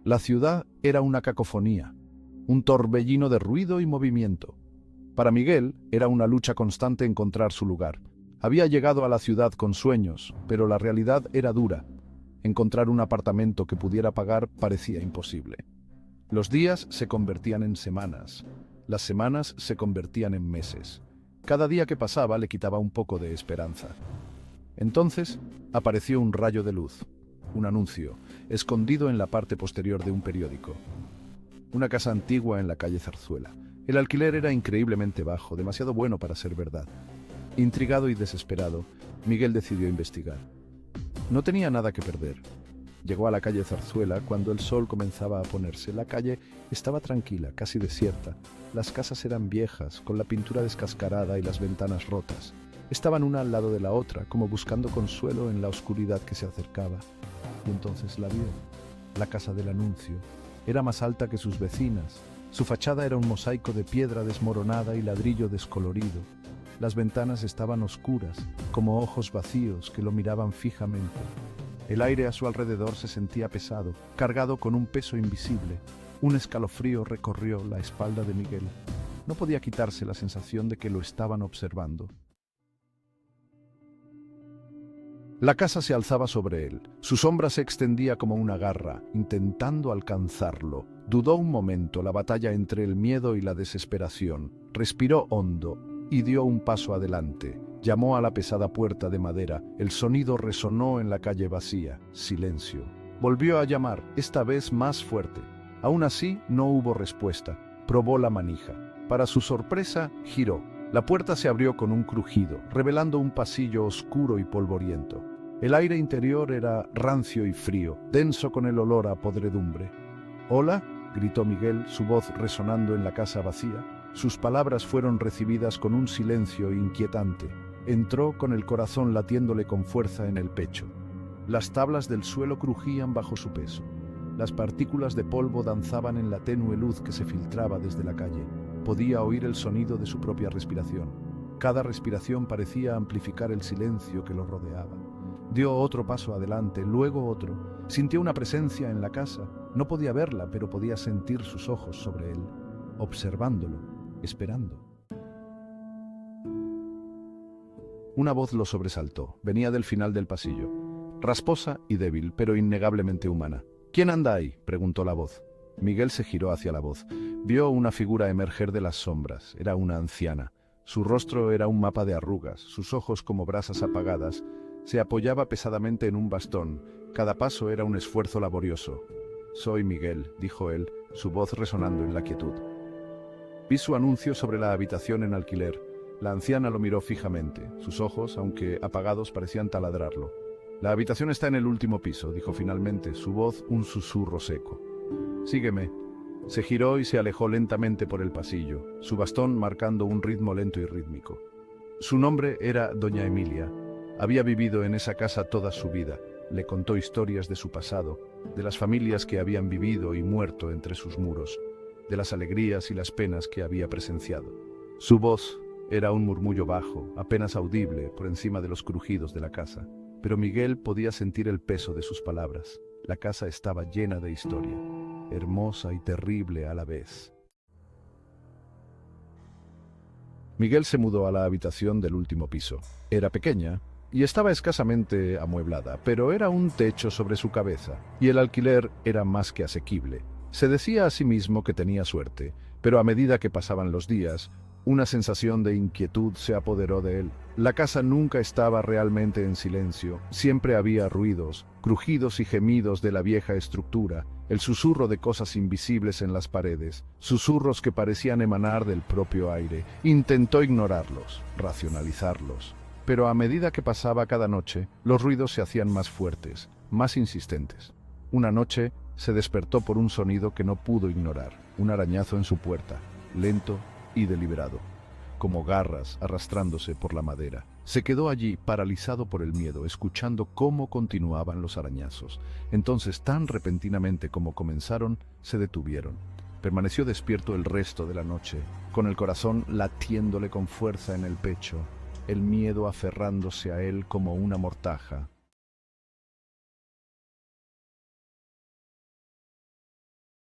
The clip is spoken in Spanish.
La ciudad era una cacofonía, un torbellino de ruido y movimiento. Para Miguel era una lucha constante encontrar su lugar. Había llegado a la ciudad con sueños, pero la realidad era dura. Encontrar un apartamento que pudiera pagar parecía imposible. Los días se convertían en semanas. Las semanas se convertían en meses. Cada día que pasaba le quitaba un poco de esperanza. Entonces apareció un rayo de luz, un anuncio, escondido en la parte posterior de un periódico. Una casa antigua en la calle Zarzuela. El alquiler era increíblemente bajo, demasiado bueno para ser verdad. Intrigado y desesperado, Miguel decidió investigar. No tenía nada que perder. Llegó a la calle Zarzuela cuando el sol comenzaba a ponerse. La calle estaba tranquila, casi desierta. Las casas eran viejas, con la pintura descascarada y las ventanas rotas. Estaban una al lado de la otra, como buscando consuelo en la oscuridad que se acercaba. Y entonces la vio. La casa del anuncio era más alta que sus vecinas. Su fachada era un mosaico de piedra desmoronada y ladrillo descolorido. Las ventanas estaban oscuras, como ojos vacíos que lo miraban fijamente. El aire a su alrededor se sentía pesado, cargado con un peso invisible. Un escalofrío recorrió la espalda de Miguel. No podía quitarse la sensación de que lo estaban observando. La casa se alzaba sobre él. Su sombra se extendía como una garra, intentando alcanzarlo. Dudó un momento la batalla entre el miedo y la desesperación. Respiró hondo y dio un paso adelante. Llamó a la pesada puerta de madera. El sonido resonó en la calle vacía. Silencio. Volvió a llamar, esta vez más fuerte. Aún así, no hubo respuesta. Probó la manija. Para su sorpresa, giró. La puerta se abrió con un crujido, revelando un pasillo oscuro y polvoriento. El aire interior era rancio y frío, denso con el olor a podredumbre. «¿Hola?», gritó Miguel, su voz resonando en la casa vacía. Sus palabras fueron recibidas con un silencio inquietante. Entró con el corazón latiéndole con fuerza en el pecho. Las tablas del suelo crujían bajo su peso. Las partículas de polvo danzaban en la tenue luz que se filtraba desde la calle. Podía oír el sonido de su propia respiración. Cada respiración parecía amplificar el silencio que lo rodeaba. Dio otro paso adelante, luego otro. Sintió una presencia en la casa. No podía verla, pero podía sentir sus ojos sobre él, observándolo, esperando. Una voz lo sobresaltó. Venía del final del pasillo. Rasposa y débil, pero innegablemente humana. «¿Quién anda ahí?», preguntó la voz. Miguel se giró hacia la voz. Vio una figura emerger de las sombras. Era una anciana. Su rostro era un mapa de arrugas, sus ojos como brasas apagadas. Se apoyaba pesadamente en un bastón. Cada paso era un esfuerzo laborioso. «Soy Miguel», dijo él, su voz resonando en la quietud. Vi su anuncio sobre la habitación en alquiler. La anciana lo miró fijamente. Sus ojos, aunque apagados, parecían taladrarlo. «La habitación está en el último piso», dijo finalmente, su voz un susurro seco. «Sígueme». Se giró y se alejó lentamente por el pasillo, su bastón marcando un ritmo lento y rítmico. Su nombre era Doña Emilia. Había vivido en esa casa toda su vida. Le contó historias de su pasado, de las familias que habían vivido y muerto entre sus muros, de las alegrías y las penas que había presenciado. Su voz era un murmullo bajo, apenas audible por encima de los crujidos de la casa, pero Miguel podía sentir el peso de sus palabras. La casa estaba llena de historia, hermosa y terrible a la vez. Miguel se mudó a la habitación del último piso. Era pequeña y estaba escasamente amueblada, pero era un techo sobre su cabeza, y el alquiler era más que asequible. Se decía a sí mismo que tenía suerte, pero a medida que pasaban los días, una sensación de inquietud se apoderó de él. La casa nunca estaba realmente en silencio, siempre había ruidos, crujidos y gemidos de la vieja estructura, el susurro de cosas invisibles en las paredes, susurros que parecían emanar del propio aire. Intentó ignorarlos, racionalizarlos, pero a medida que pasaba cada noche, los ruidos se hacían más fuertes, más insistentes. Una noche se despertó por un sonido que no pudo ignorar, un arañazo en su puerta, lento y deliberado, como garras arrastrándose por la madera. Se quedó allí, paralizado por el miedo, escuchando cómo continuaban los arañazos. Entonces, tan repentinamente como comenzaron, se detuvieron. Permaneció despierto el resto de la noche, con el corazón latiéndole con fuerza en el pecho, el miedo aferrándose a él como una mortaja.